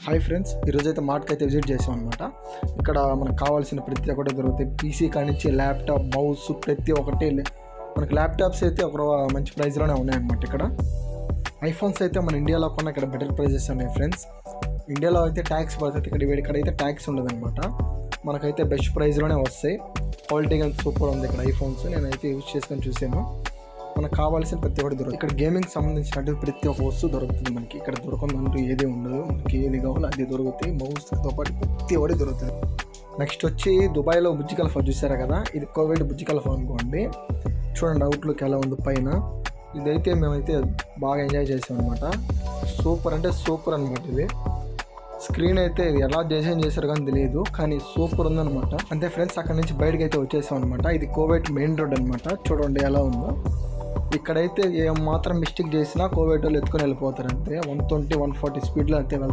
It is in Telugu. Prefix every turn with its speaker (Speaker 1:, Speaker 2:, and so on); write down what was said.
Speaker 1: హాయ్ ఫ్రెండ్స్, ఈరోజు అయితే మార్ట్కి అయితే విజిట్ చేసాం అనమాట. ఇక్కడ మనకు కావాల్సిన ప్రతి ఒక్కటి దొరుకుతాయి. పీసీ కానించి ల్యాప్టాప్, మౌస్ ప్రతి ఒక్కటి. మనకి ల్యాప్టాప్స్ అయితే ఒక మంచి ప్రైస్లోనే ఉన్నాయన్నమాట. ఇక్కడ ఐఫోన్స్ అయితే మన ఇండియాలో కొన్న ఇక్కడ బెటర్ ప్రైజెస్ ఉన్నాయి ఫ్రెండ్స్. ఇండియాలో అయితే ట్యాక్స్ పడుతుంది, ఇక్కడైతే ట్యాక్స్ ఉండదు అనమాట. మనకైతే బెస్ట్ ప్రైస్లోనే వస్తాయి. క్వాలిటీ కానీ సూపర్ ఉంది ఇక్కడ ఐఫోన్స్. నేనైతే యూజ్ చేసుకొని చూసాను. మనకు కావాల్సిన ప్రతి ఒక్కటి దొరుకుతుంది. ఇక్కడ గేమింగ్ సంబంధించినట్టు ప్రతి ఒక్క వస్తువు దొరుకుతుంది మనకి. ఇక్కడ దొరకందంటూ ఏది ఉండదు. మనకి ఏది కావాలో అది దొరుకుతాయి. మౌస్తో పాటు ప్రతి ఒక్కటి దొరుకుతుంది. నెక్స్ట్ వచ్చి దుబాయ్లో బుర్జ్ ఖలీఫా చూసారా కదా, ఇది కోవిడ్ బుర్జ్ ఖలీఫా అనుకోండి. చూడండి అవుట్లుక్ ఎలా ఉంది పైన. ఇదైతే మేమైతే బాగా ఎంజాయ్ చేసాం అనమాట. సూపర్ అంటే సూపర్ అనమాట. ఇది స్క్రీన్ అయితే ఎలా డిజైన్ చేశారు కానీ తెలియదు, కానీ సూపర్ ఉందనమాట. అంతే ఫ్రెండ్స్, అక్కడ నుంచి బయటకు అయితే వచ్చేసాం అనమాట. ఇది కోవిడ్ మెయిన్ రోడ్ అనమాట. చూడండి ఎలా ఉందో. ఇక్కడైతే ఏం మాత్రం మిస్టేక్ చేసినా కోవిడ్ వాళ్ళు ఎత్తుకొని వెళ్ళిపోతారు. అంతే 120-140 స్పీడ్లో అయితే వెళ్తారు.